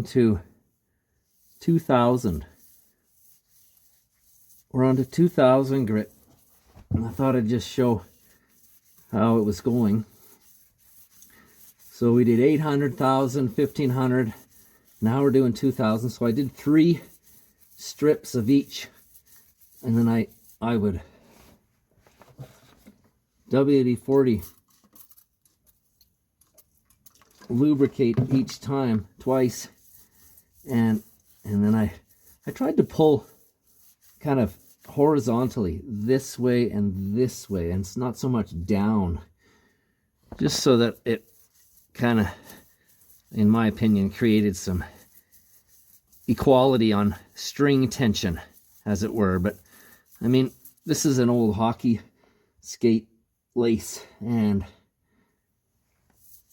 to 2000. We're on to 2000 grit. And I thought I'd just show how it was going. So we did 800,000, 1500. Now we're doing 2000. So I did 3 strips of each. And then I would WD-40 lubricate each time twice, and then I tried to pull kind of horizontally this way and this way, and it's not so much down, just so that it kind of, in my opinion, created some equality on string tension, as it were. But I mean, this is an old hockey skate lace, and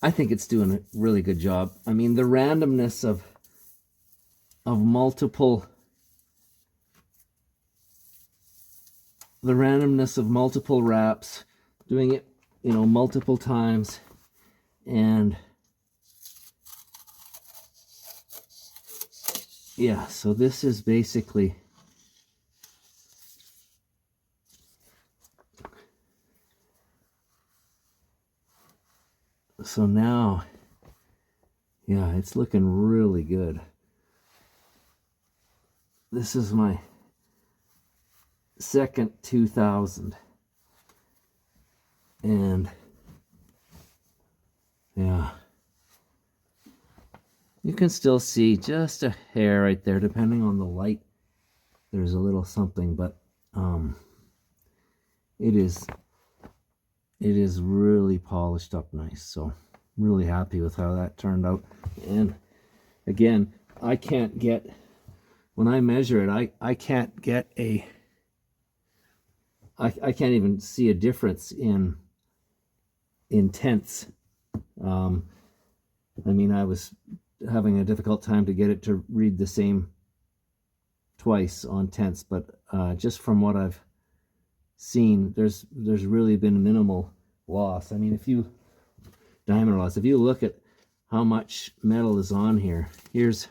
I think it's doing a really good job. I mean, the randomness of multiple wraps, doing it, you know, multiple times, and yeah, so this is basically so now, yeah, it's looking really good. This is my second 2000. And yeah, you can still see just a hair right there, depending on the light. There's a little something, but it is really polished up nice. So I'm really happy with how that turned out. And again, I can't get, when I measure it, I can't get a, I can't even see a difference in tenths. I mean, I was having a difficult time to get it to read the same twice on tenths, but just from what I've seen, there's really been minimal loss. I mean, diameter loss, if you look at how much metal is on here, here's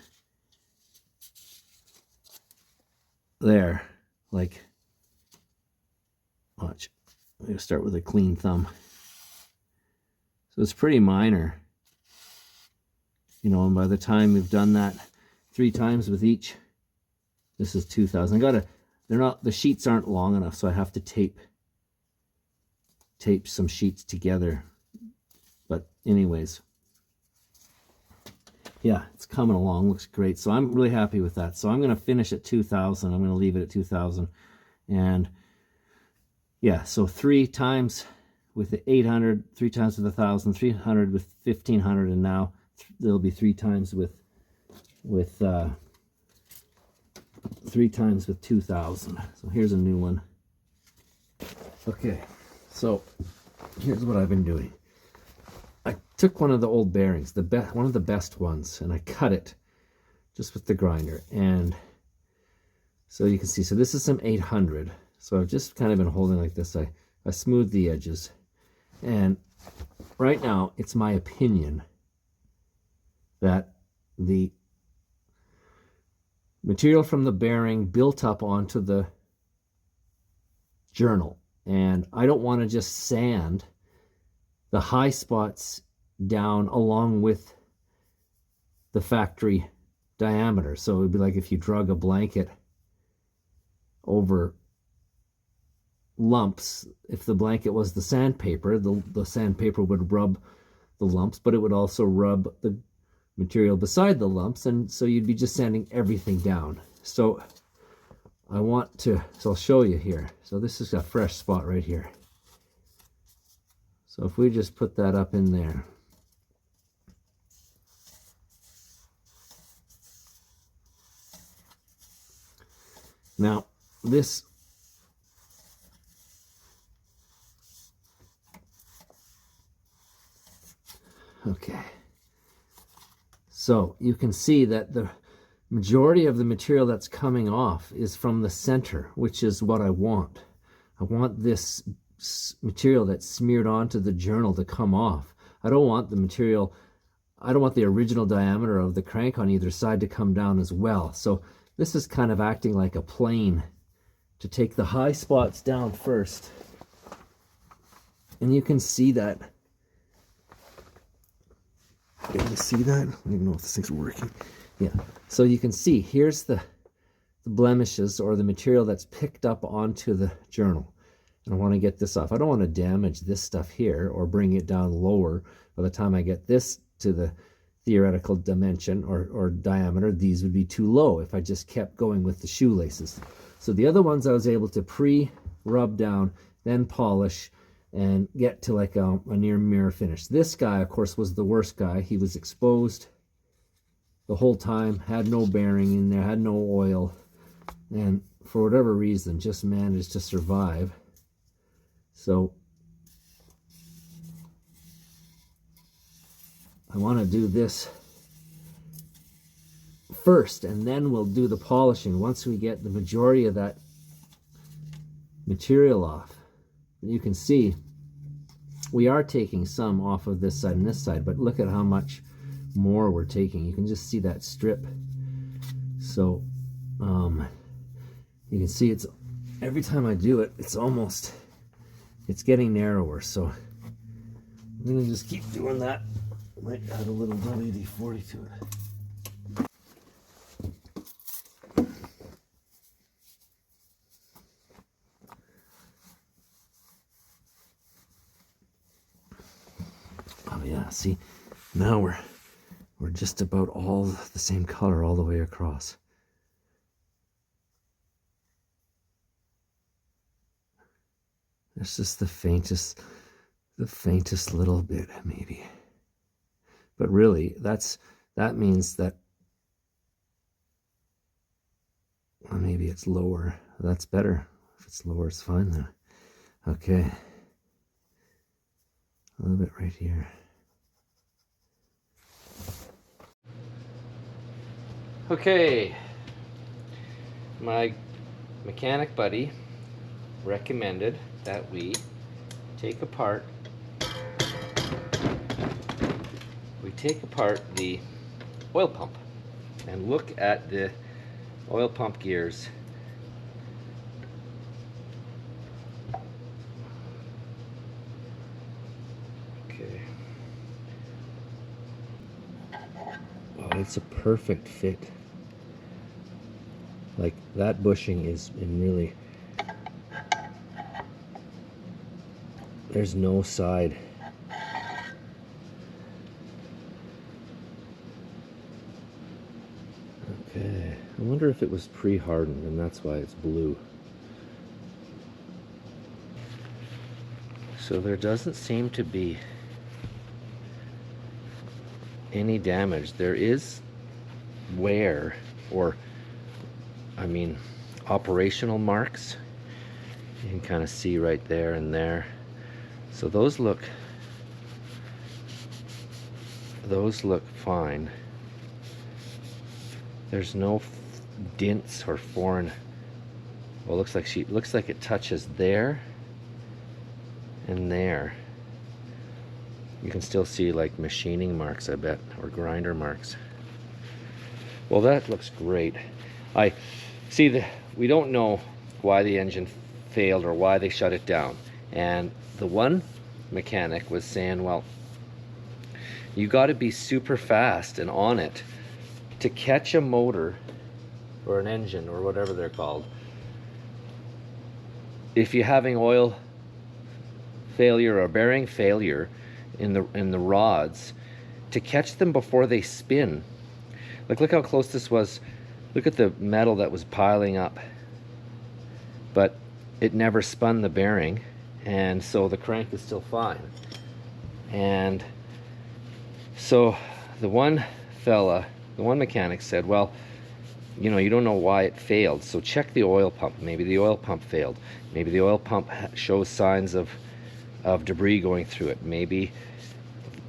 there, like, watch, I'm gonna start with a clean thumb. So it's pretty minor, you know, and by the time we've done that 3 times with each, this is 2000. The sheets aren't long enough, so I have to tape some sheets together. But anyways, yeah, it's coming along, looks great. So I'm really happy with that. So I'm going to finish at 2000. I'm going to leave it at 2000. And yeah, so 3 times with the 800, 3 times with 1000, 300 with 1500, and now there'll be 3 times with 3 times with 2000. So here's a new one. Okay, so here's what I've been doing. I took one of the old bearings, one of the best ones, and I cut it just with the grinder. And so you can see, so this is some 800. So I've just kind of been holding like this. I smoothed the edges. And right now, it's my opinion that the material from the bearing built up onto the journal. And I don't want to just sand the high spots down along with the factory diameter. So it would be like if you drug a blanket over lumps. If the blanket was the sandpaper, the sandpaper would rub the lumps, but it would also rub the material beside the lumps, and so you'd be just sanding everything down. So so I'll show you here. So this is a fresh spot right here. So if we just put that up in there. Now this, okay. So you can see that the majority of the material that's coming off is from the center, which is what I want. I want this material that's smeared onto the journal to come off. I don't want the material I don't want the original diameter of the crank on either side to come down as well. So this is kind of acting like a plane to take the high spots down first. And you can see that. Can you see that? I don't even know if this thing's working. Yeah. So you can see here's the blemishes or the material that's picked up onto the journal. And I want to get this off. I don't want to damage this stuff here or bring it down lower. By the time I get this to the theoretical dimension or diameter, these would be too low if I just kept going with the shoelaces. So the other ones I was able to pre-rub down, then polish, and get to like a near mirror finish. This guy, of course, was the worst guy. He was exposed the whole time, had no bearing in there, had no oil, and for whatever reason, just managed to survive. So I want to do this first, and then we'll do the polishing once we get the majority of that material off. You can see we are taking some off of this side and this side, but look at how much more we're taking. You can just see that strip. So you can see it's every time I do it, it's getting narrower. So I'm gonna just keep doing that. Might add a little WD-40 to it. Oh yeah, see, now we're just about all the same color all the way across. It's just the faintest little bit maybe. But really, that means that, well, maybe it's lower. That's better. If it's lower, it's fine then. Okay. A little bit right here. Okay. My mechanic buddy recommended that we take apart the oil pump and look at the oil pump gears. Okay. Oh, it's a perfect fit. Like that bushing is in really, there's no side. Okay, I wonder if it was pre-hardened and that's why it's blue. So there doesn't seem to be any damage. There is wear, or I mean operational marks. You can kind of see right there and there. So those look fine. There's no dents or foreign. Well, looks like it touches there and there. You can still see like machining marks, I bet, or grinder marks. Well, that looks great. I see we don't know why the engine failed or why they shut it down. And the one mechanic was saying, well, you got to be super fast and on it to catch a motor or an engine or whatever they're called. If you're having oil failure or bearing failure in the rods, to catch them before they spin. Like, look how close this was. Look at the metal that was piling up, but it never spun the bearing, and so the crank is still fine. And so the one mechanic said, well, you know, you don't know why it failed, so check the oil pump. Maybe the oil pump failed. Maybe the oil pump shows signs of debris going through it. Maybe,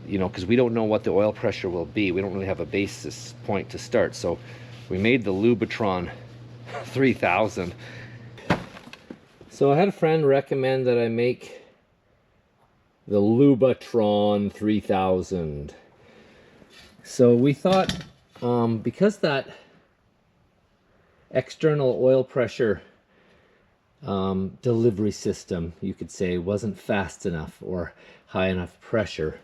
you know, because we don't know what the oil pressure will be. We don't really have a basis point to start. So we made the Lubitron 3000. So I had a friend recommend that I make the Lubitron 3000. So we thought, because that external oil pressure delivery system, you could say, wasn't fast enough or high enough pressure,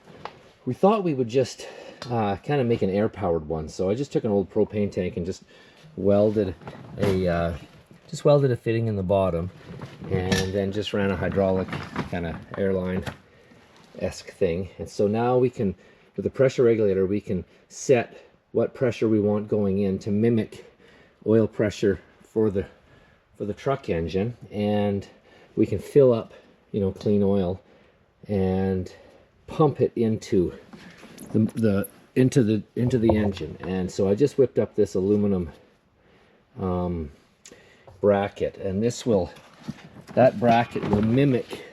we thought we would just kind of make an air-powered one. So I just took an old propane tank and just welded a fitting in the bottom, and then just ran a hydraulic kind of airline-esque thing. And so now we can, with the pressure regulator, we can set what pressure we want going in to mimic oil pressure for the truck engine, and we can fill up, you know, clean oil and pump it into the engine. And so I just whipped up this aluminum bracket, and that bracket will mimic,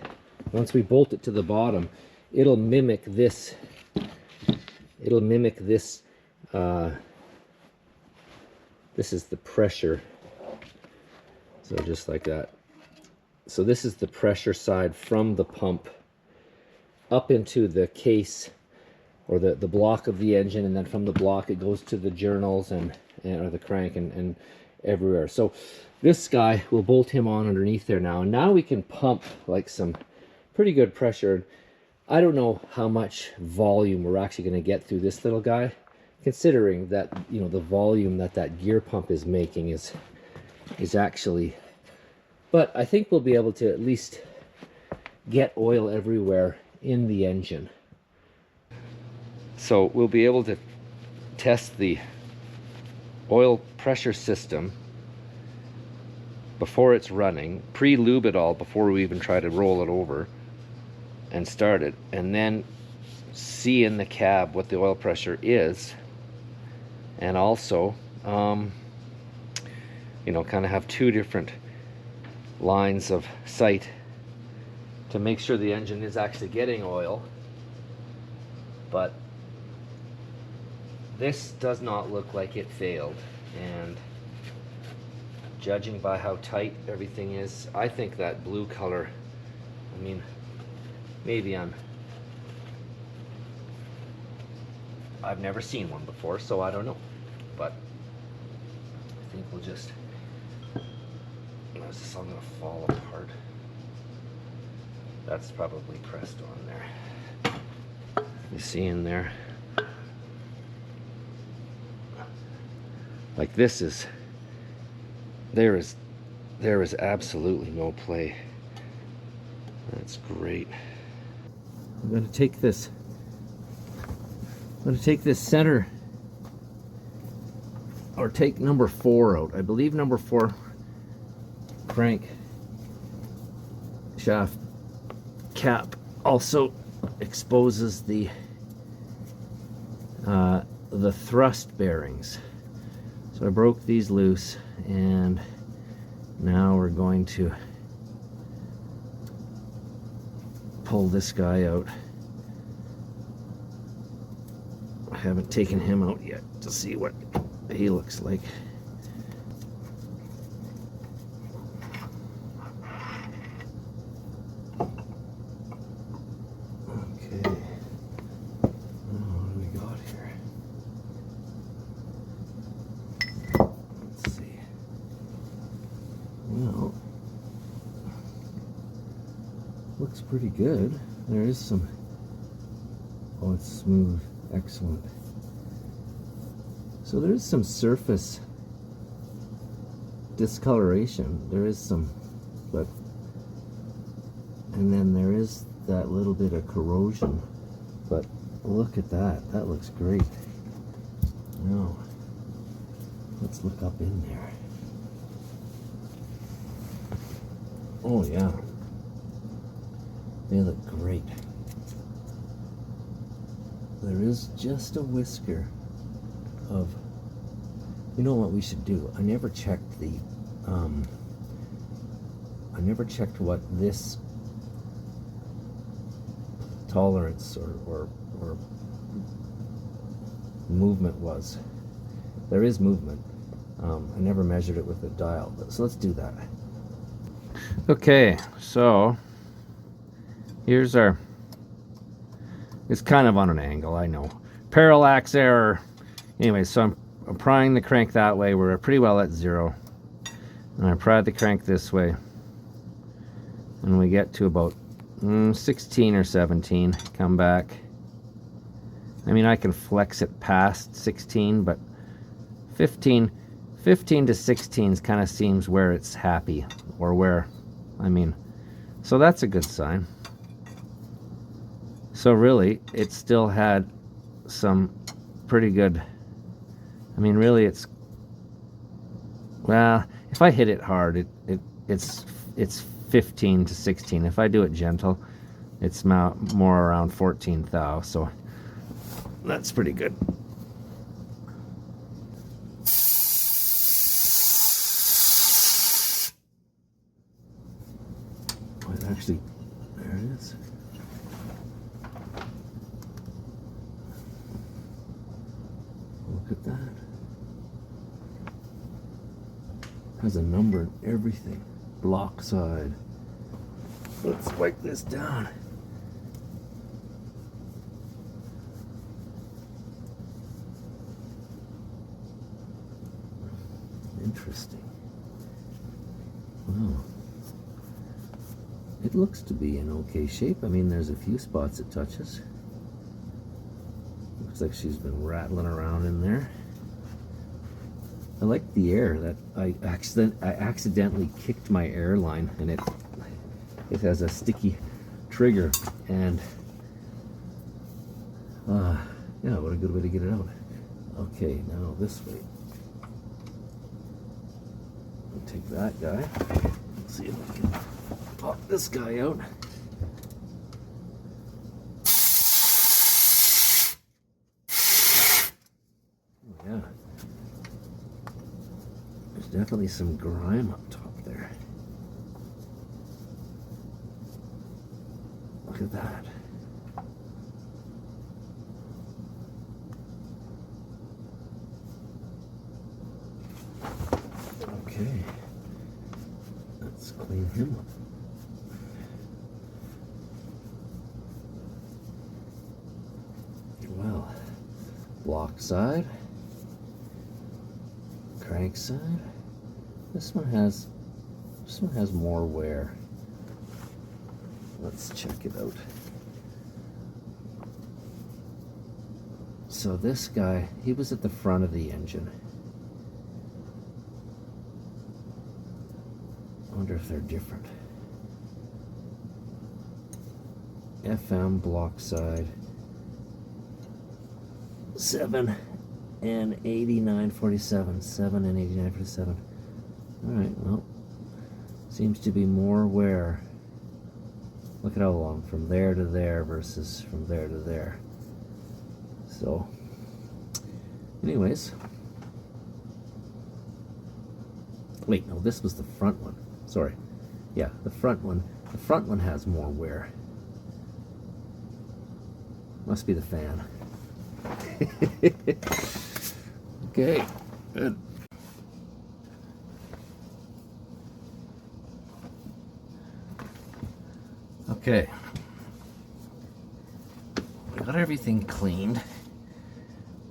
once we bolt it to the bottom, it'll mimic this this is the pressure. So just like that. So this is the pressure side from the pump up into the case, or the block of the engine, and then from the block it goes to the journals or the crank and everywhere. So this guy, we'll bolt him on underneath there now, and now we can pump like some pretty good pressure. I don't know how much volume we're actually going to get through this little guy, considering that, you know, the volume that gear pump is making is actually, but I think we'll be able to at least get oil everywhere in the engine. So we'll be able to test the oil pressure system before it's running, pre-lube it all before we even try to roll it over and start it, and then see in the cab what the oil pressure is, and also you know, kind of have two different lines of sight to make sure the engine is actually getting oil. But this does not look like it failed, and judging by how tight everything is, I think that blue color, I mean, maybe I've never seen one before, so I don't know, but I think we'll just, is this all gonna fall apart? That's probably pressed on there. You see in there? Like this is, there is absolutely no play. That's great. I'm going to take this center, or take number 4 out. I believe number 4 crank shaft cap also exposes the thrust bearings. So I broke these loose, and now we're going to pull this guy out. I haven't taken him out yet to see what he looks like. Okay. What do we got here? Let's see. Well, looks pretty good. There is some, oh, it's smooth. Excellent. So there is some surface discoloration. There is some, but, and then there is that little bit of corrosion. But look at that. That looks great. Now, let's look up in there. Oh yeah. They look great. There is just a whisker of, you know what we should do? I never checked what this tolerance or movement was. There is movement. I never measured it with a dial, so let's do that. Okay, so here's our, it's kind of on an angle, I know. parallax error. Anyway, so I'm prying the crank that way. We're pretty well at 0. And I pry the crank this way. And we get to about 16 or 17. Come back. I mean, I can flex it past 16, but 15 to 16 kind of seems where it's happy, or where, I mean, so that's a good sign. So really, it still had some pretty good, I mean, really it's, well, if I hit it hard, it's 15 to 16. If I do it gentle, it's more around 14 thou, so that's pretty good. Oh, it actually, there it is. Look at that. Has a number and everything. Block side. Let's wipe this down. Interesting. Wow. It looks to be in okay shape. I mean, there's a few spots it touches. Looks like she's been rattling around in there. I like the air that I accidentally kicked my air line, and it has a sticky trigger, and yeah, what a good way to get it out. Okay, now this way. I'll take that guy. Let's see if I can pop this guy out. Oh, yeah. There's definitely some grime up top there. Look at that. Okay. Let's clean him up. Well, block side, crank side. This one has more wear. Let's check it out. So this guy, he was at the front of the engine. I wonder if they're different. FM block side 7 and 8947. 7 and 8947. Alright, well, seems to be more wear. Look at how long from there to there versus from there to there. So, anyways. Wait, no, this was the front one. Sorry. Yeah, the front one. The front one has more wear. Must be the fan. Okay, good. Okay. I got everything cleaned.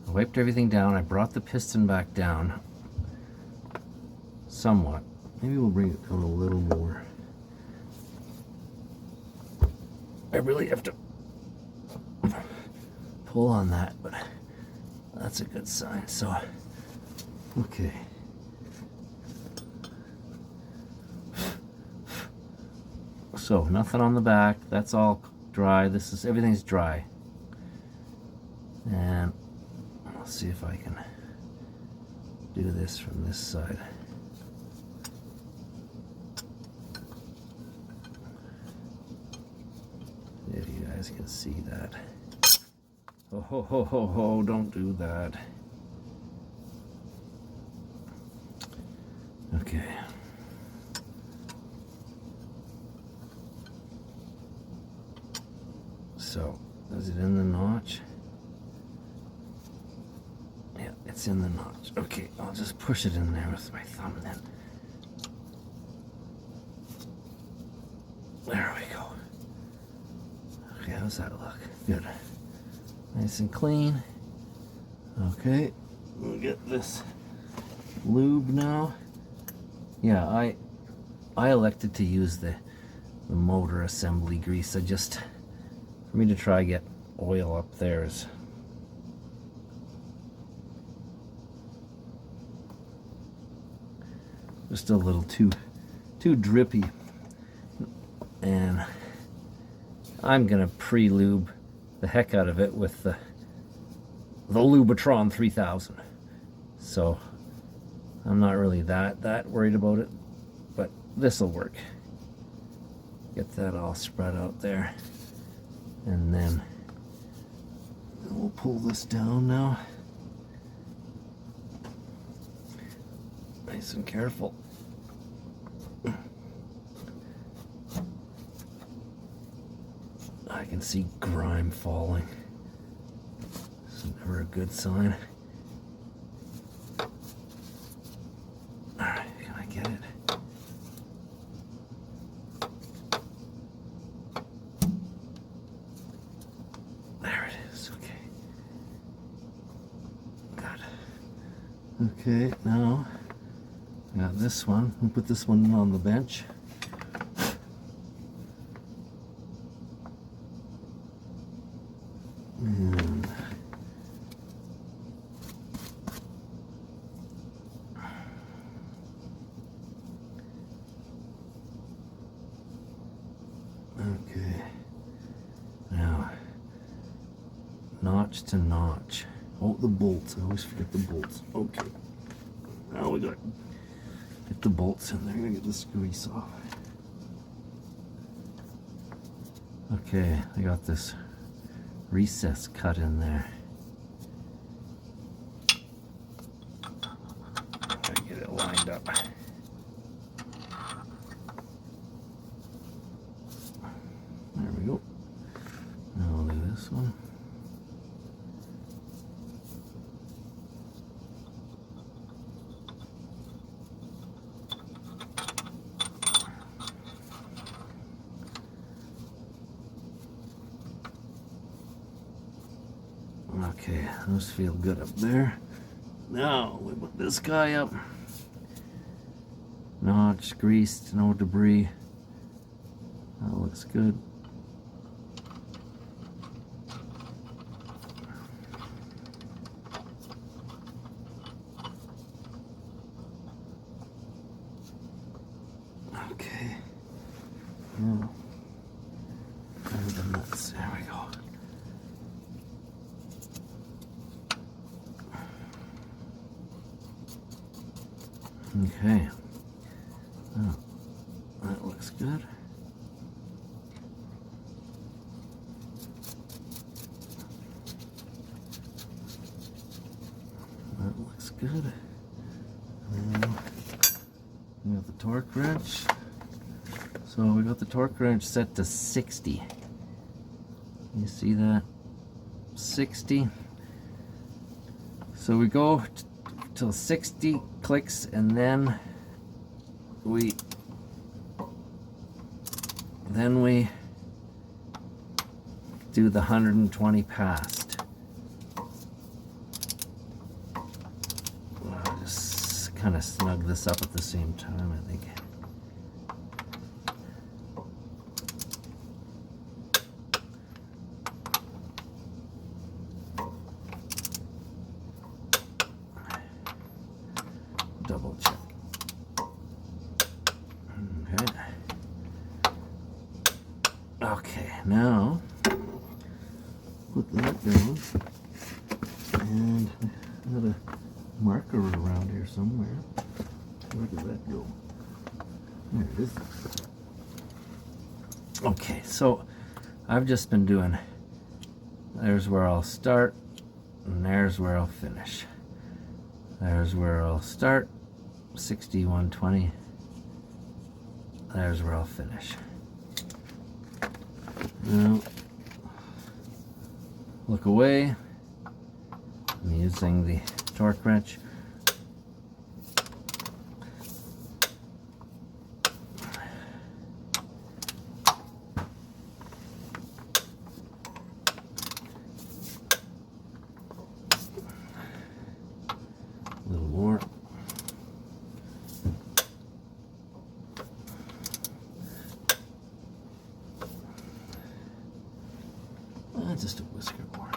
I wiped everything down. I brought the piston back down. Somewhat. Maybe we'll bring it down a little more. I really have to pull on that, but that's a good sign. So, okay. So, nothing on the back. That's all dry. Everything's dry. And I'll see if I can do this from this side. If you guys can see that. Oh, ho, ho, ho, ho, don't do that. Okay. So, is it in the notch? Yeah, it's in the notch. Okay, I'll just push it in there with my thumb then. There we go. Okay, how's that look? Good. Nice and clean. Okay, we'll get this lube now. Yeah, I elected to use the motor assembly grease. For me to try get oil up there is just a little too drippy, and I'm gonna pre-lube the heck out of it with the Lubitron 3000. So I'm not really that worried about it, but this will work. Get that all spread out there, and then we'll pull this down now. Nice and careful. I can see grime falling. This is never a good sign. Alright, can I get it? There it is, okay. Good. Okay, now I got this one. We'll put this one on the bench. And okay, now notch to notch. Oh, the bolts. I always forget the bolts. Okay, now we got get the bolts in there. I'm gonna get this grease off. Okay, I got this recess cut in there. Gotta get it lined up. There we go. Now I'll do this one. Okay, those feel good up there. Now we put this guy up. Notch, greased, no debris. That looks good. Okay. Now, there's the nuts. There we go. Okay. Oh, that looks good. That looks good. Now, we got the torque wrench. So we got the torque wrench set to 60. You see that? 60. So we go till 60 clicks, and then we do the 120 past. I'll just kind of snug this up at the same time, I think. Double check. Okay. Okay, now put that down, and I got a marker around here somewhere. Where did that go? There it is. Okay, so I've just been doing, there's where I'll start, and there's where I'll finish. There's where I'll start, 60, 120. There's where I'll finish. Now, look away. I'm using the torque wrench. Just a whisker more.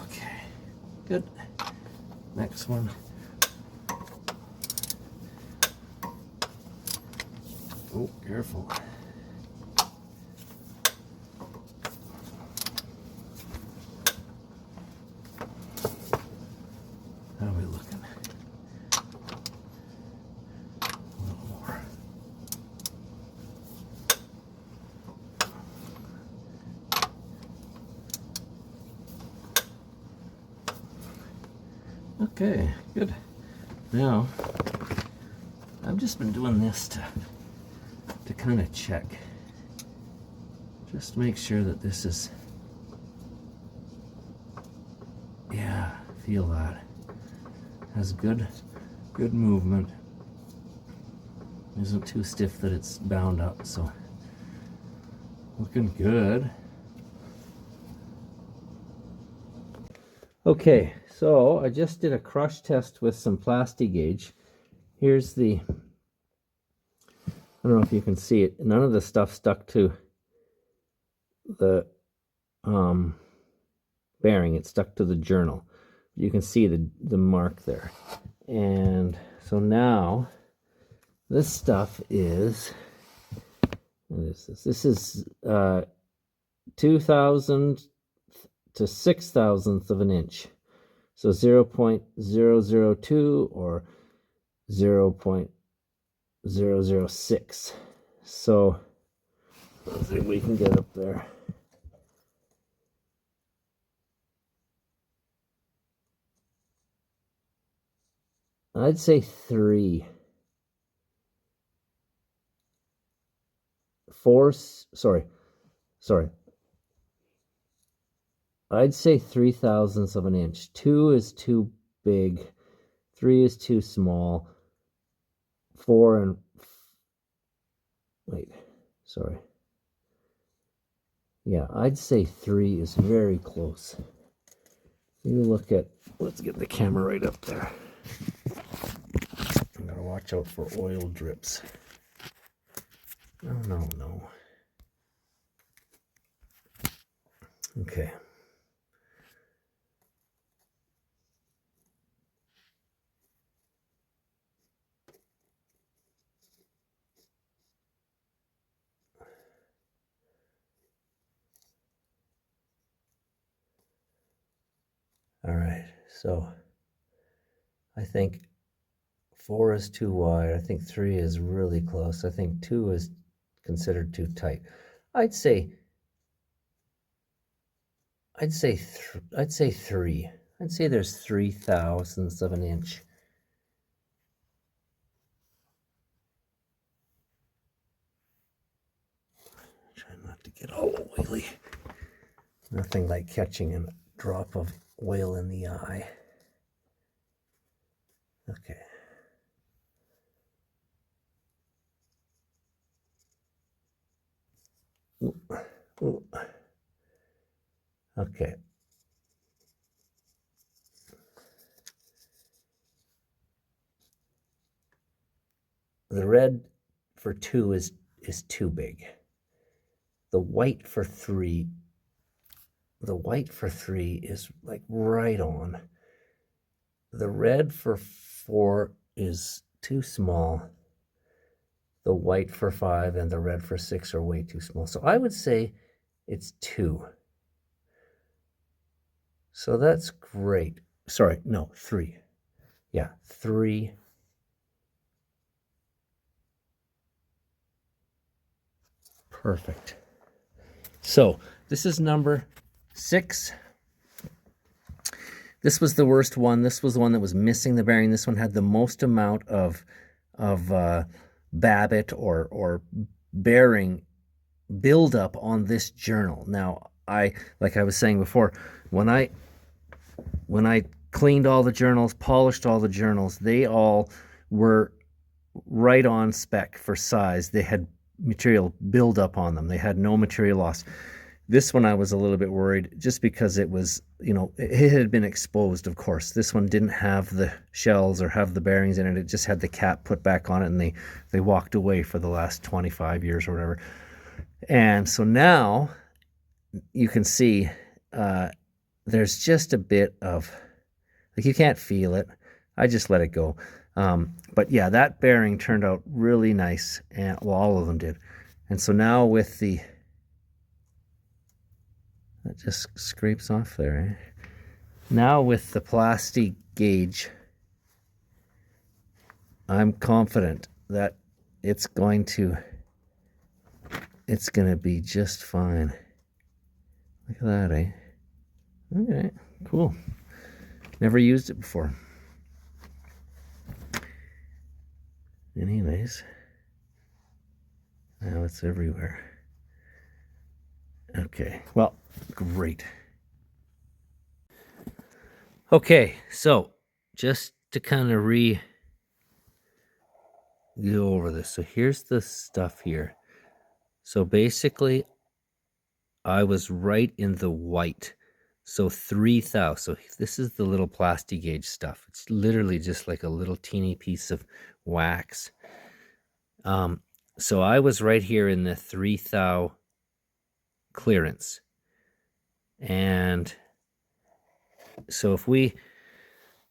Okay, good. Next one. Oh, careful. How are we looking? A little more. Okay, good. Now, I've just been doing this to kind of check. Just make sure that this is, yeah, feel that. Has good movement. Isn't too stiff that it's bound up, so looking good. Okay, so I just did a crush test with some Plasti-Gauge. Here's the, I don't know if you can see it, none of the stuff stuck to the bearing. It stuck to the journal. You can see the mark there. And so now this stuff is, what is this? This is 2,000 to 6,000th of an inch. So 0.002 or 0.006. So let's see if we can get up there. I'd say 3. 4, sorry. I'd say 3,000ths of an inch. 2 is too big. 3 is too small. 4 and, wait, sorry. Yeah, I'd say 3 is very close. You look at, let's get the camera right up there. I gotta watch out for oil drips. No. Okay. All right, so I think 4 is too wide. I think 3 is really close. I think 2 is considered too tight. I'd say 3. I'd say there's 3,000ths of an inch. Try not to get all oily. Nothing like catching a drop of oil in the eye. Okay. Ooh. Okay. The red for 2 is too big. The white for 3 is like right on. The red for 4 is too small. The white for 5 and the red for 6 are way too small. So I would say it's 2. So that's great. Sorry, no, 3. Yeah, 3. Perfect. So this is number 6. This was the worst one. This was the one that was missing the bearing. This one had the most amount of babbitt or bearing buildup on this journal. Now, like I was saying before, when I cleaned all the journals, polished all the journals, they all were right on spec for size. They had material buildup on them. They had no material loss. This one I was a little bit worried just because it was, it had been exposed, of course. This one didn't have the shells or have the bearings in it. It just had the cap put back on it, and they walked away for the last 25 years or whatever. And so now you can see there's just a bit of, like, you can't feel it. I just let it go. But yeah, that bearing turned out really nice, and well, all of them did. And so now with the, that just scrapes off there, eh? Now with the plastic gauge, I'm confident that it's going to be just fine. Look at that, eh? Okay, cool. Never used it before. Anyways, now it's everywhere. Okay, well, great. Okay, so just to kind of go over this. So here's the stuff here. So basically, I was right in the white. So 3,000. So this is the little plastic gauge stuff. It's literally just like a little teeny piece of wax. So I was right here in the 3,000 clearance. And so if we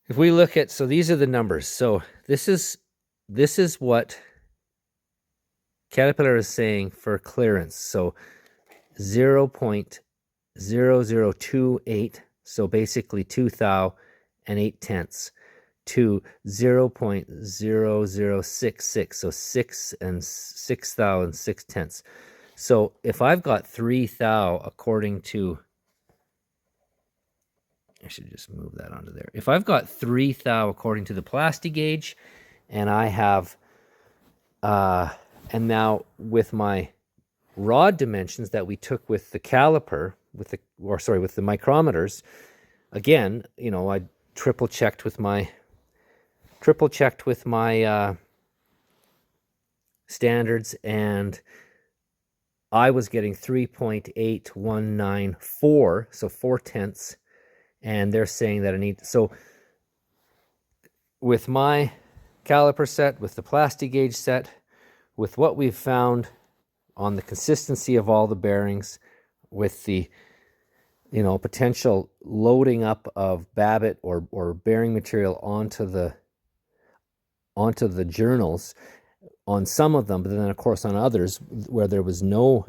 look at, so these are the numbers. So this is what Caterpillar is saying for clearance. So 0.0028, so basically 2 thou and 8 tenths, to 0.0066, so 6 thou and 6 tenths. So if I've got 3 thou according to, I should just move that onto there. If I've got 3 thou according to the plastic gauge, and I have, and now with my rod dimensions that we took with the caliper, with the micrometers, again, you know, I triple checked with my standards, and I was getting 3.8194, so 4 tenths, and they're saying that I need, so with my caliper set, with the plastic gauge set, with what we've found on the consistency of all the bearings, with the, you know, potential loading up of Babbitt or bearing material onto the journals on some of them, but then of course on others where there was no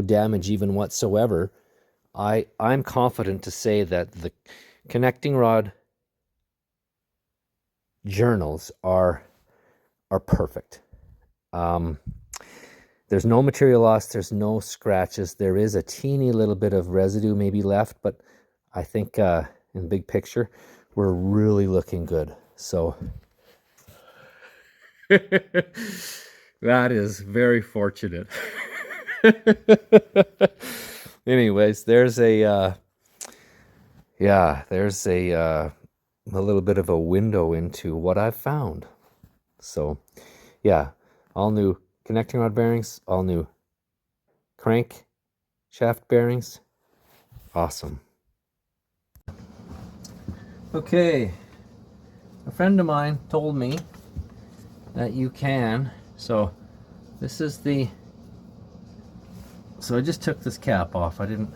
damage even whatsoever, I'm confident to say that the connecting rod journals are perfect. There's no material loss, there's no scratches. There is a teeny little bit of residue maybe left, but I think in the big picture, we're really looking good. So that is very fortunate. Anyways, there's a little bit of a window into what I've found. So yeah, all new connecting rod bearings, all new crank shaft bearings. Awesome. Okay, a friend of mine told me that you can, so this is so I just took this cap off. I didn't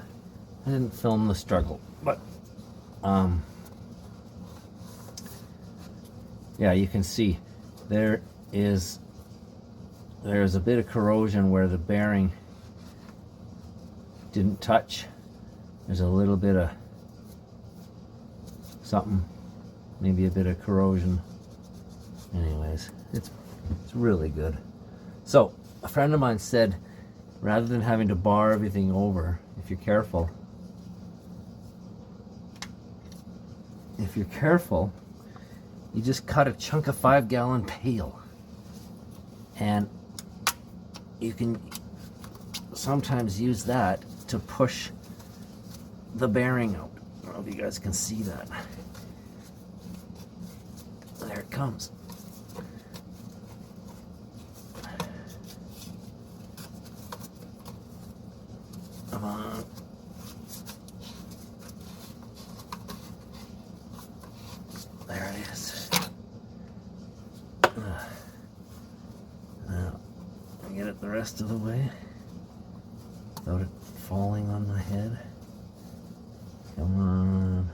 film the struggle, but yeah, you can see there's a bit of corrosion where the bearing didn't touch. There's a little bit of something, maybe a bit of corrosion. Anyways, it's really good. So a friend of mine said, rather than having to bar everything over, if you're careful, you just cut a chunk of 5-gallon pail, and you can sometimes use that to push the bearing out. I don't know if you guys can see that. There it comes. Come on. There it is. Now, get it the rest of the way without it falling on my head. Come on.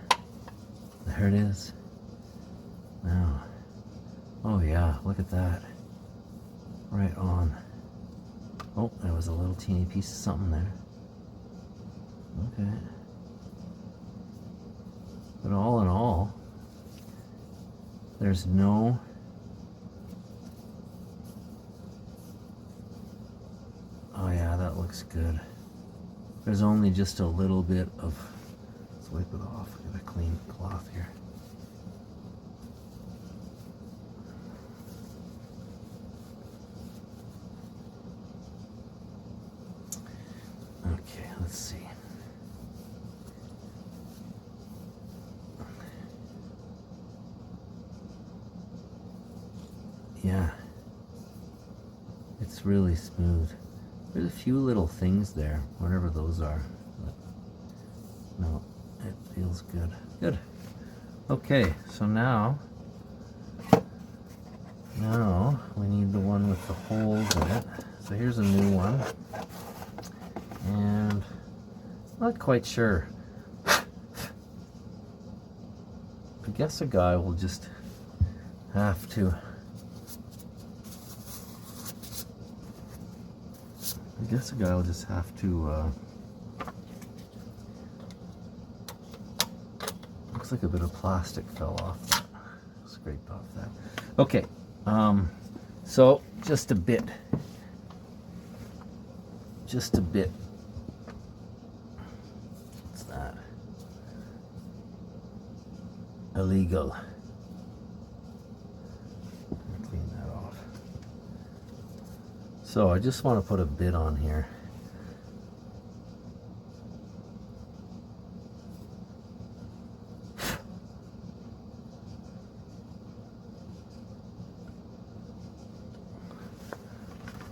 There it is. Now. Oh yeah, look at that. Right on. Oh, there was a little teeny piece of something there. Okay. But all in all, there's no oh yeah, that looks good. There's only just a little bit of, let's wipe it off. Get a clean cloth here. Okay, let's see. Yeah, it's really smooth. There's a few little things there, whatever those are. But no, it feels good. Good. Okay, so now we need the one with the holes in it. So here's a new one. And not quite sure. I guess a guy will just have to looks like a bit of plastic fell off. Scraped off that. Okay, so just a bit. What's that? Illegal. Clean that off. So I just want to put a bit on here.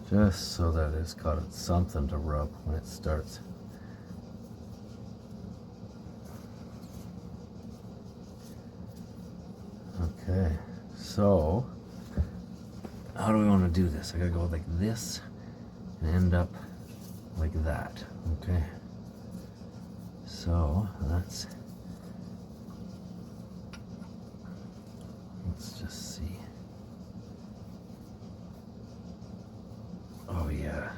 Just so that it's got something to rub when it starts. Okay, so how do we want to do this? I gotta go like this and end up like that. Okay, so let's just see. Oh yeah,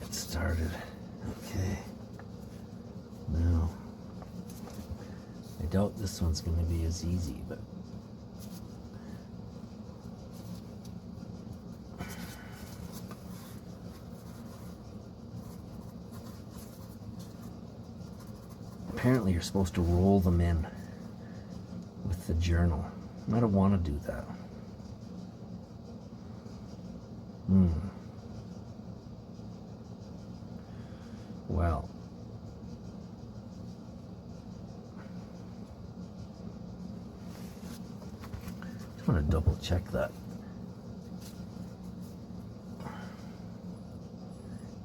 it started. Okay, now I doubt this one's going to be as easy, but apparently you're supposed to roll them in with the journal. I don't want to do that. Well, just want to double check that.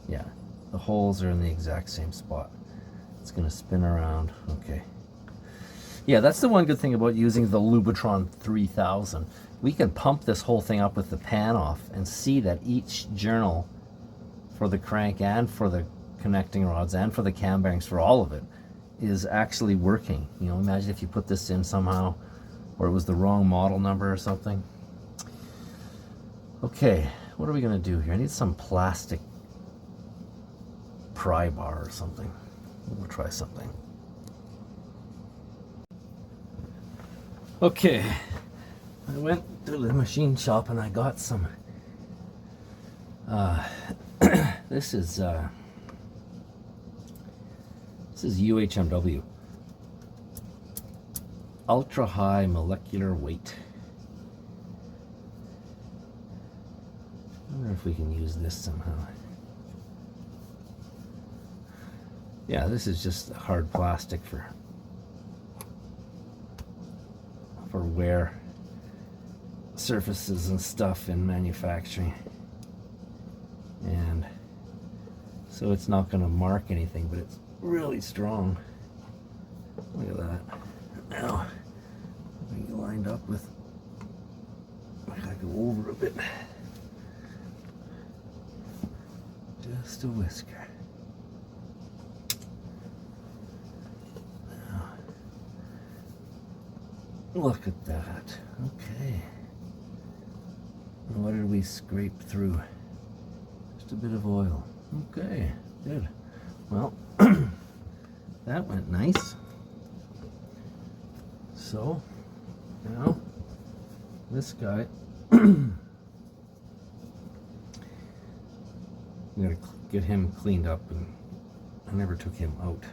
Yeah, the holes are in the exact same spot. It's going to spin around. Okay. Yeah, that's the one good thing about using the Lubitron 3000. We can pump this whole thing up with the pan off and see that each journal for the crank and for the connecting rods and for the cam bearings, for all of it, is actually working. You know, imagine if you put this in somehow or it was the wrong model number or something. Okay, what are we going to do here? I need some plastic pry bar or something. We'll try something. Okay, I went to the machine shop and I got some this is UHMW, ultra high molecular weight. I wonder if we can use this somehow. Yeah, this is just hard plastic for wear surfaces and stuff in manufacturing, and so it's not going to mark anything, but it's really strong. Look at that. Now we lined up with, I gotta go over it bit. Just a whisker. Now, look at that. Okay. And what did we scrape through? Just a bit of oil. Okay, good. Well, that went nice. So, now, this guy, we gotta get him cleaned up, and I never took him out.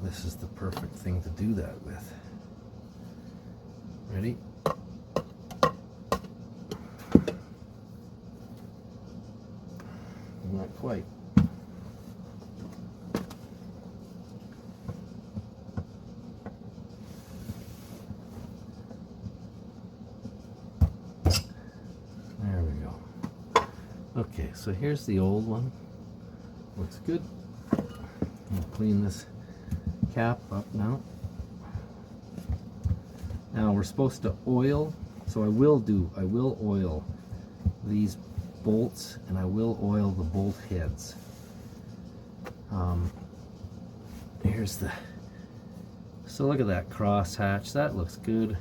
This is the perfect thing to do that with. Ready? Not quite. There we go. Okay, so here's the old one. Looks good. I'll clean this cap up now. Now we're supposed to oil, so I will oil these bolts, and I will oil the bolt heads. So look at that cross hatch, that looks good.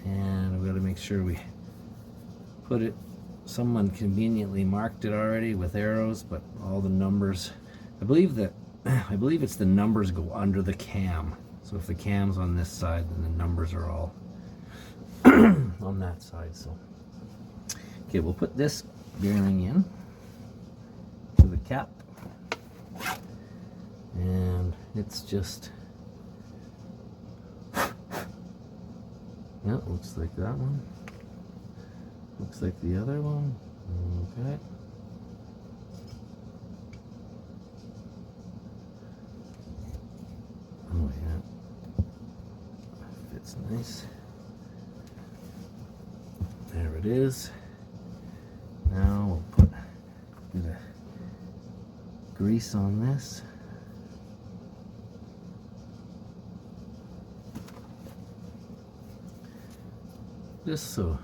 And we got to make sure we put it, someone conveniently marked it already with arrows, but all the numbers, I believe it's the numbers go under the cam. So if the cam's on this side, then the numbers are all on that side. So okay, we'll put this bearing in to the cap, and it's just, yeah, looks like that one, looks like the other one. Okay, oh yeah, fits nice. There it is. Now we'll put a bit of grease on this. Just so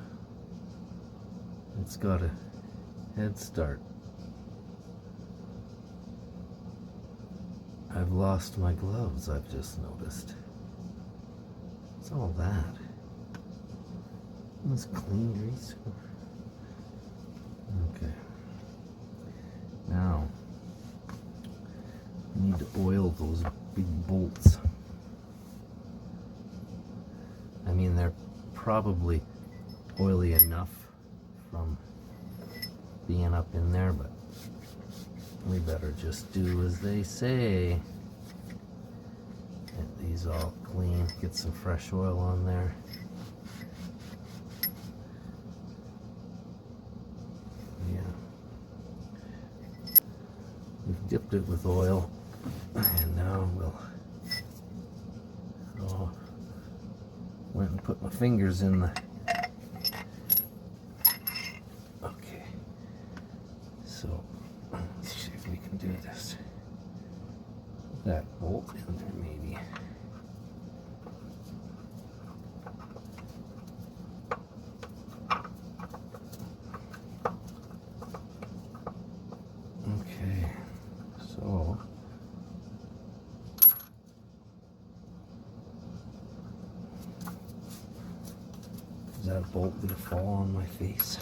it's got a head start. I've lost my gloves, I've just noticed. What's all that? This clean grease. Okay. Now, we need to oil those big bolts. I mean, they're probably oily enough from being up in there, but we better just do as they say. Get these all clean, get some fresh oil on there. We've dipped it with oil, and now went and put my fingers in the, okay, so let's see if we can do this. That bolt in there maybe. Okay. So, is that bolt gonna fall on my face?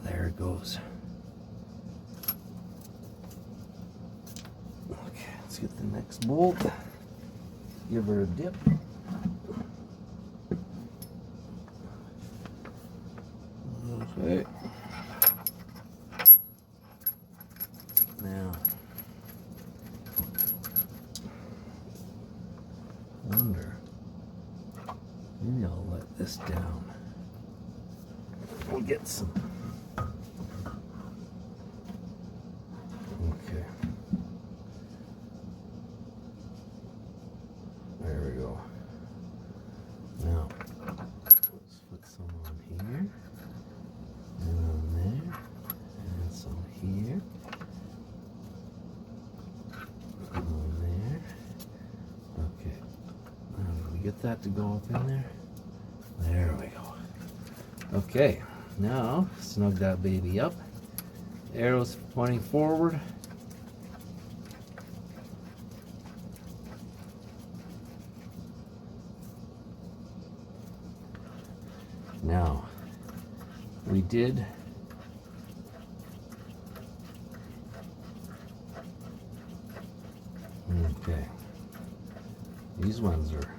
There it goes. Okay, let's get the next bolt. Give her a dip. Okay. Now, wonder, maybe I'll let this down. We'll get some. Okay. get that to go up in there? There we go. Okay, now snug that baby up. Arrows pointing forward. Now, we did okay. These ones are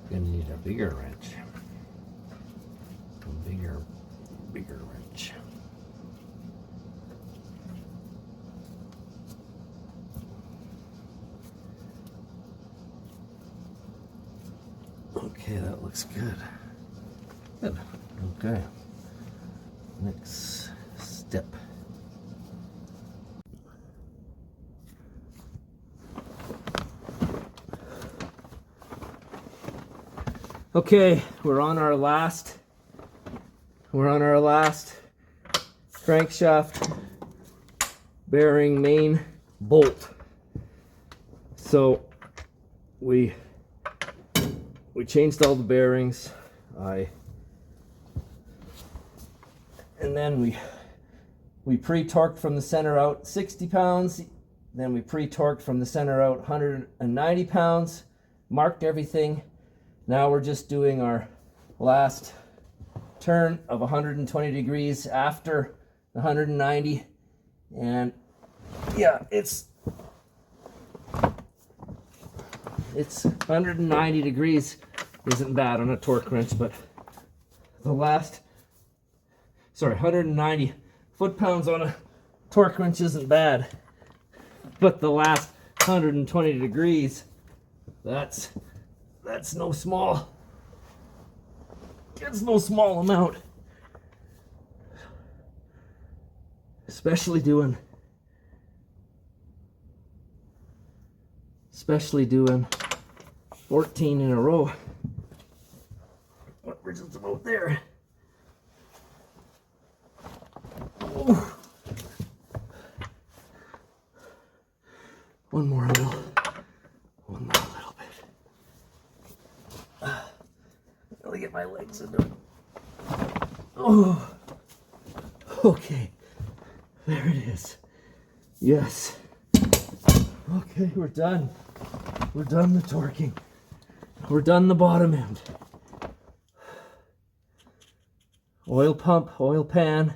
gonna need a bigger wrench. A bigger wrench. Okay, that looks good. Good. Okay. Next step. Okay, we're on our last crankshaft bearing main bolt. So we changed all the bearings. And then we pre-torqued from the center out 60 pounds. Then we pre-torqued from the center out 190 pounds. Marked everything. Now we're just doing our last turn of 120 degrees after the 190. And yeah, it's 190 degrees isn't bad on a torque wrench, but the last 190 foot-pounds on a torque wrench isn't bad, but the last 120 degrees, that's no small. It's no small amount, especially doing 14 in a row. What we're just about there. Ooh. One more little bit. Let me get my legs into it. Oh, okay, there it is. Yes. Okay, we're done. We're done the torquing. We're done the bottom end. Oil pump, oil pan.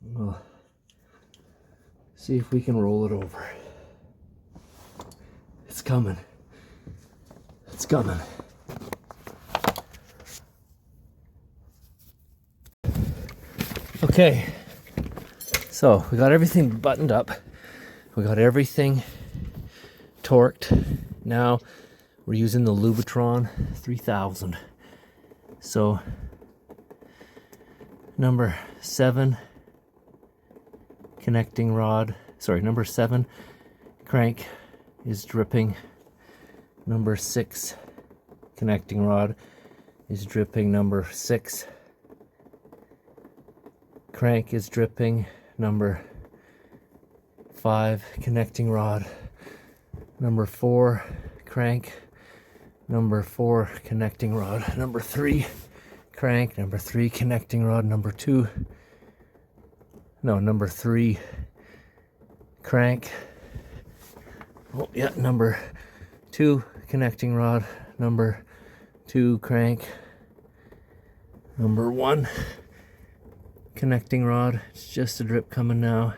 We'll see if we can roll it over. It's coming. It's coming. Okay, so we got everything buttoned up. We got everything torqued. Now we're using the Lubitron 3000. So number 7 connecting rod, number 7 crank is dripping. Number 6 connecting rod is dripping. Number 6 crank is dripping. Number 5 connecting rod. Number 4 crank. Number 4 connecting rod. Number 3 crank. Number 3 connecting rod. Number 3 crank. Oh yeah, number 2 connecting rod. Number 2 crank. Number 1 connecting rod. It's just a drip coming now.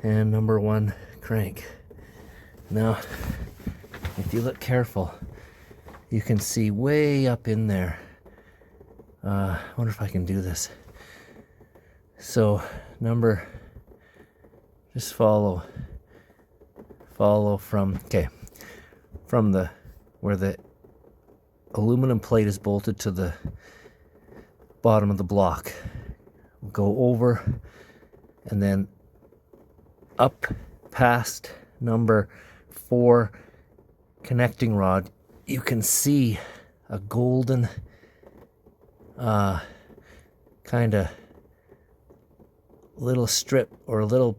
And number 1 crank. Now, if you look careful, you can see way up in there. I wonder if I can do this. So, just follow from where the aluminum plate is bolted to the bottom of the block. We'll go over and then up past number 4 connecting rod. You can see a golden kind of little strip or a little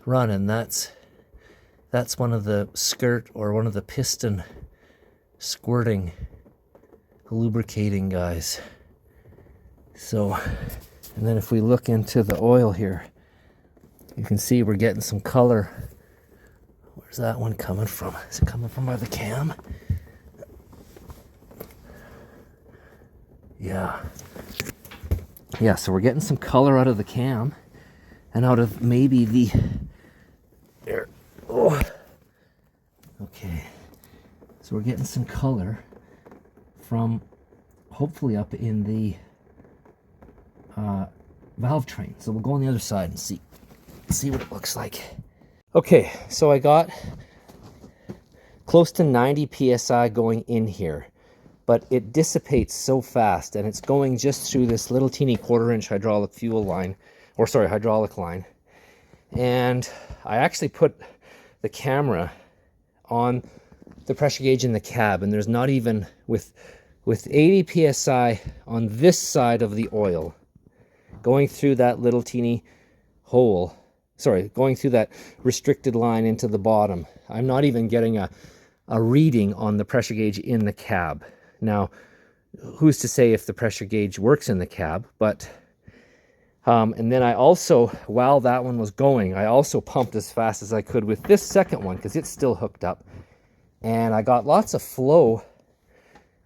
run, and that's That's one of the skirt or one of the piston squirting, lubricating guys. So, and then if we look into the oil here, you can see we're getting some color. Where's that one coming from? Is it coming from by the cam? Yeah. Yeah, so we're getting some color out of the cam and out of maybe the there. Oh. Okay. So we're getting some color from hopefully up in the valve train. So we'll go on the other side and see what it looks like. Okay, so I got close to 90 psi going in here, but it dissipates so fast, and it's going just through this little teeny 1/4 inch hydraulic fuel line, or sorry, hydraulic line. And I actually put the camera on the pressure gauge in the cab, and there's not even, with 80 psi on this side of the oil, going through that little teeny hole, sorry, going through that restricted line into the bottom, I'm not even getting a reading on the pressure gauge in the cab. Now, who's to say if the pressure gauge works in the cab, but and then I also, while that one was going, I also pumped as fast as I could with this second one because it's still hooked up, and I got lots of flow.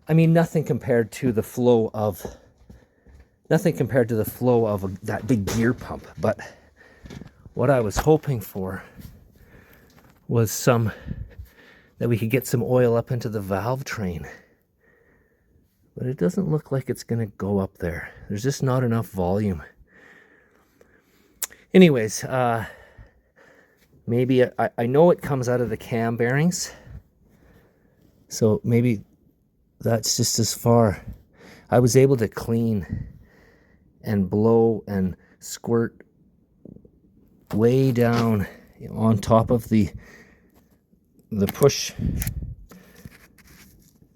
I mean, nothing compared to the flow of that big gear pump, but what I was hoping for was that we could get some oil up into the valve train. But it doesn't look like it's going to go up there. There's just not enough volume. Anyways, maybe I know it comes out of the cam bearings. So maybe that's just as far. I was able to clean and blow and squirt way down on top of the push.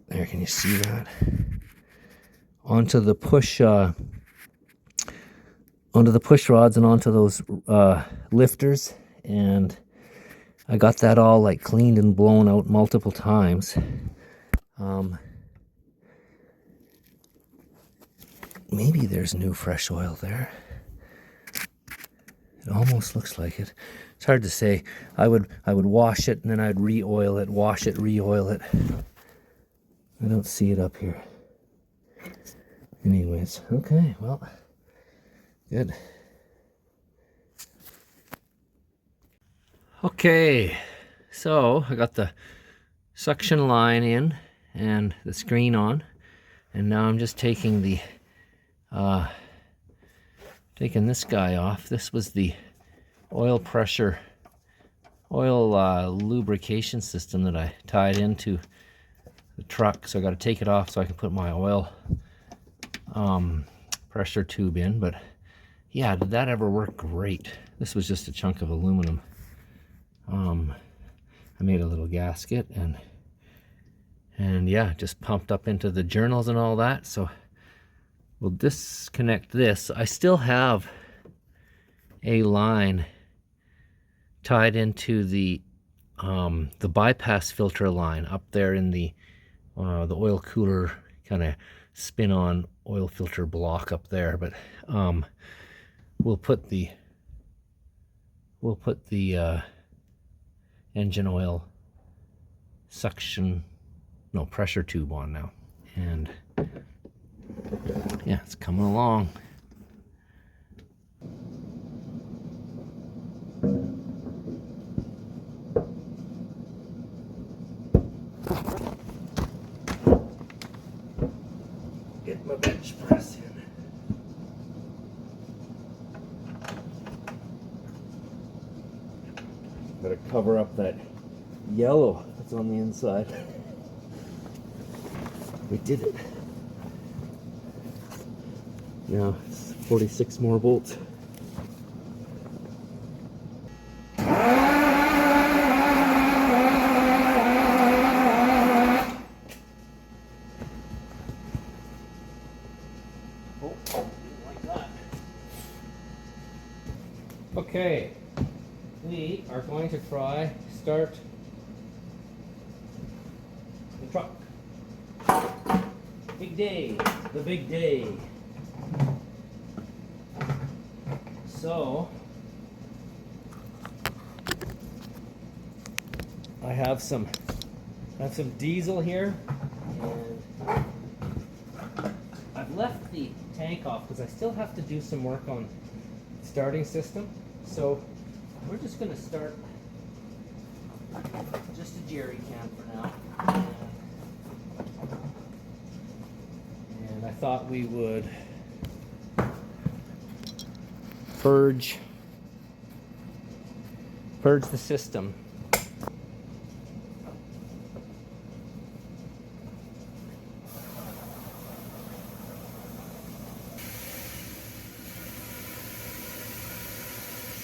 There, can you see that? Onto the push rods and onto those lifters, and I got that all like cleaned and blown out multiple times. Maybe there's new fresh oil there. It almost looks like it. It's hard to say. I would wash it and then I'd re-oil it, wash it, re-oil it. I don't see it up here. Anyways, okay, well, good. Okay, so I got the suction line in and the screen on, and now I'm just taking the taking this guy off. This was the oil lubrication system that I tied into the truck, so I got to take it off so I can put my oil pressure tube in. But yeah, did that ever work? Great. This was just a chunk of aluminum. I made a little gasket and yeah, just pumped up into the journals and all that. So we'll disconnect this. I still have a line tied into the bypass filter line up there in the oil cooler kind of spin-on oil filter block up there. But we'll put the engine oil pressure tube on now, and yeah, it's coming along. Get my bench press in. Gotta cover up that yellow that's on the inside. We did it. Now it's 46 more bolts. Okay, we are going to try start the truck. Big day, the big day. So I have some diesel here, and I've left the tank off because I still have to do some work on the starting system. So we're just going to start just a jerry can for now. And I thought we would purge the system.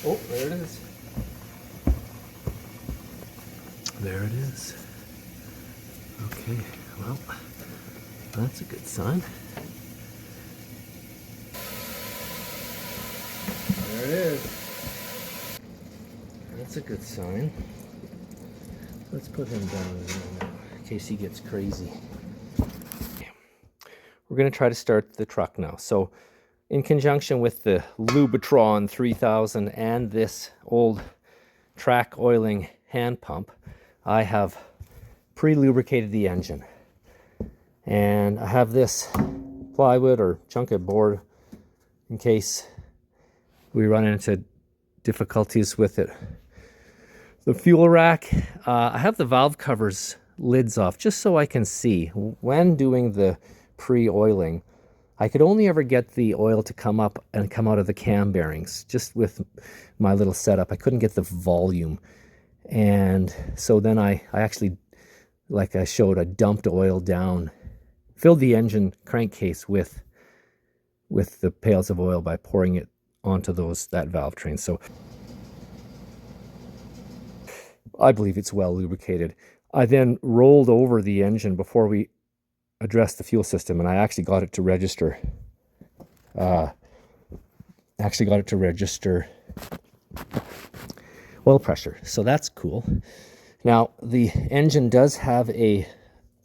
Oh, there it is. There it is. Okay, well, that's a good sign. There it is. That's a good sign. Let's put him down in case he gets crazy. We're going to try to start the truck now. So, in conjunction with the Lubitron 3000 and this old track oiling hand pump, I have pre-lubricated the engine. And I have this plywood or chunk of board in case we run into difficulties with it. The fuel rack, I have the valve covers lids off just so I can see. When doing the pre-oiling, I could only ever get the oil to come up and come out of the cam bearings. Just with my little setup, I couldn't get the volume. And so then I actually, like I showed, I dumped oil down, filled the engine crankcase with the pails of oil by pouring it onto that valve train. So I believe it's well lubricated. I then rolled over the engine before we addressed the fuel system, and I actually got it to register. Oil pressure, so that's cool. Now the engine does have an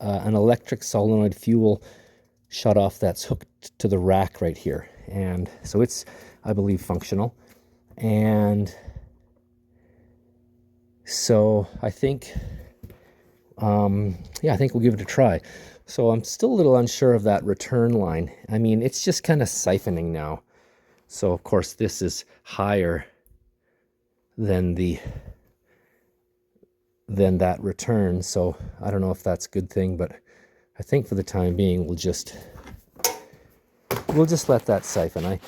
electric solenoid fuel shutoff that's hooked to the rack right here, and so it's, I believe, functional. And so I think, I think we'll give it a try. So I'm still a little unsure of that return line. I mean, it's just kind of siphoning now. So of course this is higher than that return. So I don't know if that's a good thing, but I think for the time being we'll just let that siphon.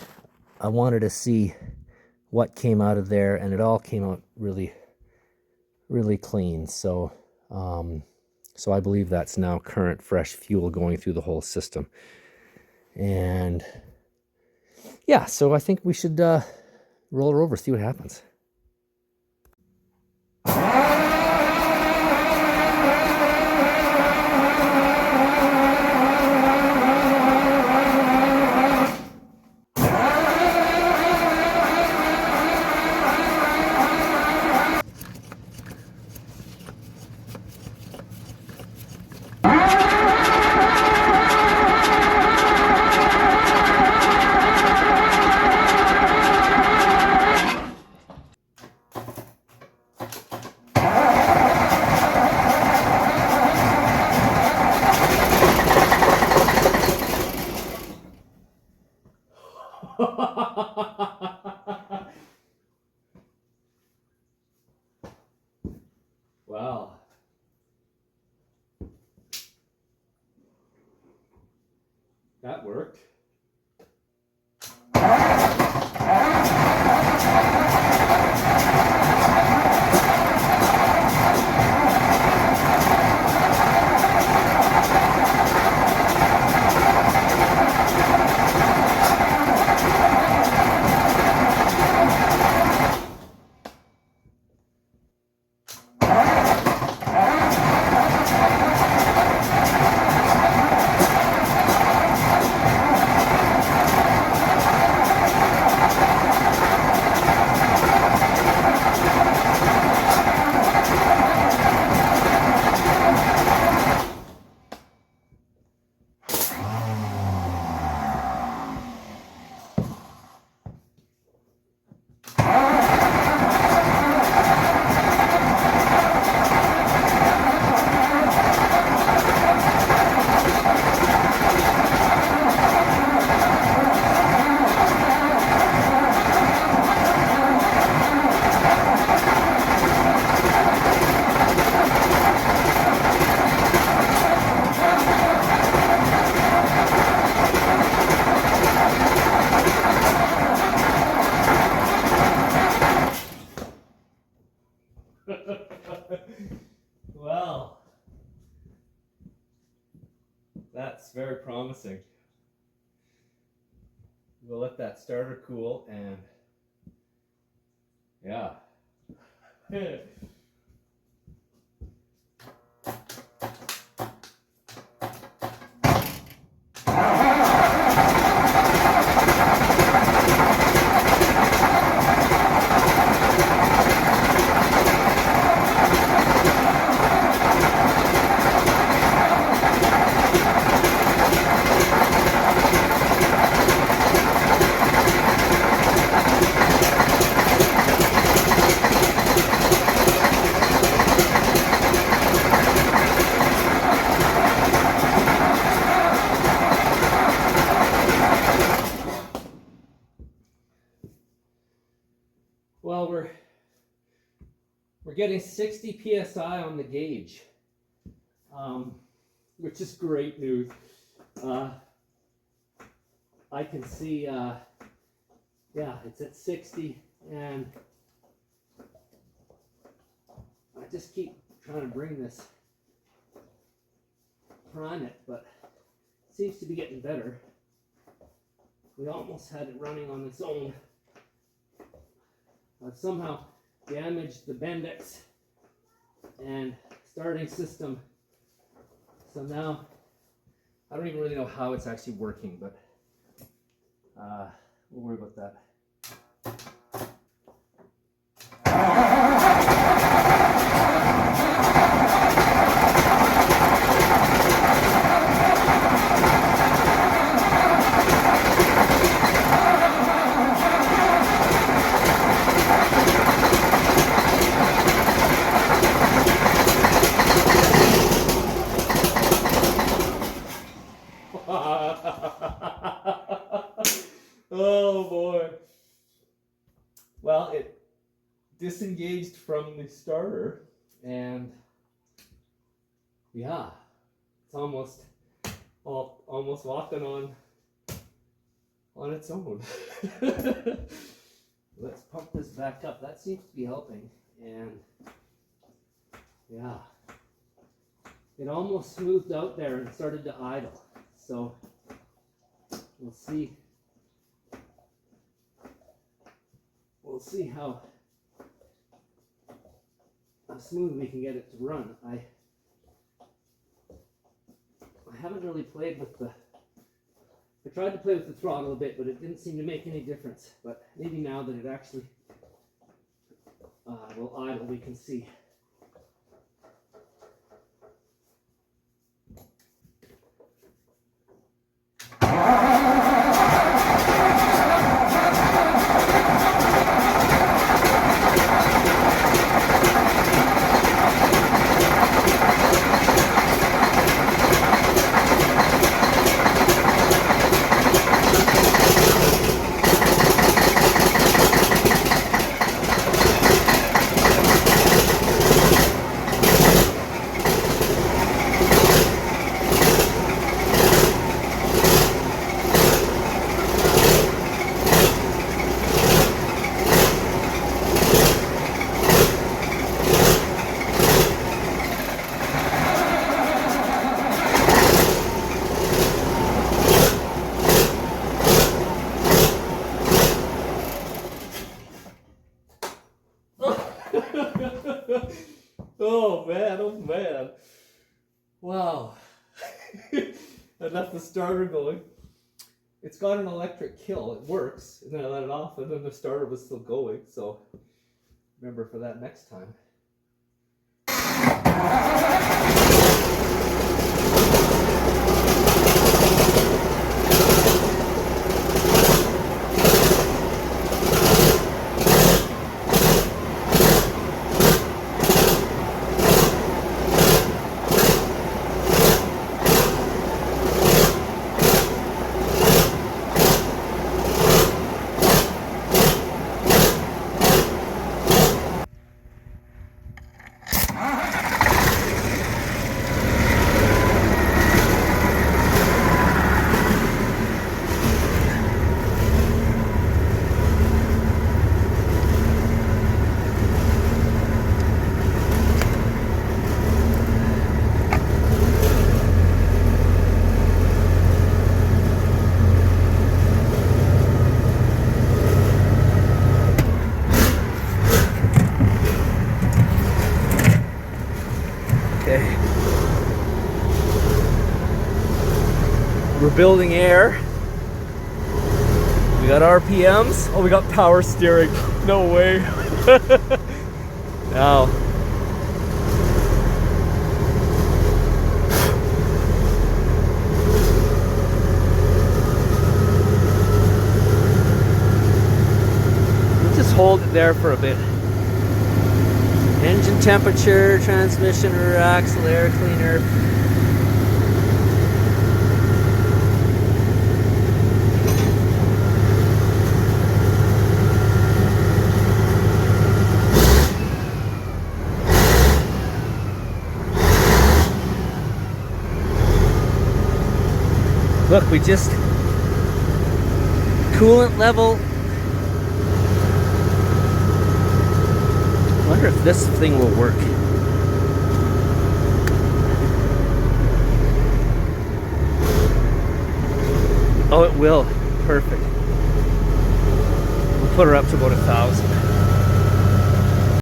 I wanted to see what came out of there, and it all came out really, really clean. So so I believe that's now current, fresh fuel going through the whole system. And yeah, so I think we should roll her over, see what happens. Wow. That worked. promising. We'll let that starter cool and yeah. Well, we're getting 60 psi on the gauge, which is great news. I can see, yeah, it's at 60, and I just keep trying to bring this, prime it, but it seems to be getting better. We almost had it running on its own. I've somehow damaged the Bendix and starting system. So now, I don't even really know how it's actually working, but we'll worry about that. Oh boy. Well, it disengaged from the starter, and yeah, it's almost walking on its own. Let's pump this back up. That seems to be helping, and yeah, it almost smoothed out there and started to idle. So we'll see. We'll see how smooth we can get it to run. I haven't really played with the. I tried to play with the throttle a bit, but it didn't seem to make any difference. But maybe now that it actually will idle, we can see. Oh man. Wow. I left the starter going. It's got an electric kill. It works. And then I let it off, and then the starter was still going. So remember for that next time. We're building air. We got RPMs. Oh, we got power steering. No way. Now. We'll just hold it there for a bit. Engine temperature, transmission or axle air cleaner. Look, we just coolant level. I wonder if this thing will work. Oh, it will. Perfect. We'll put her up to about 1,000.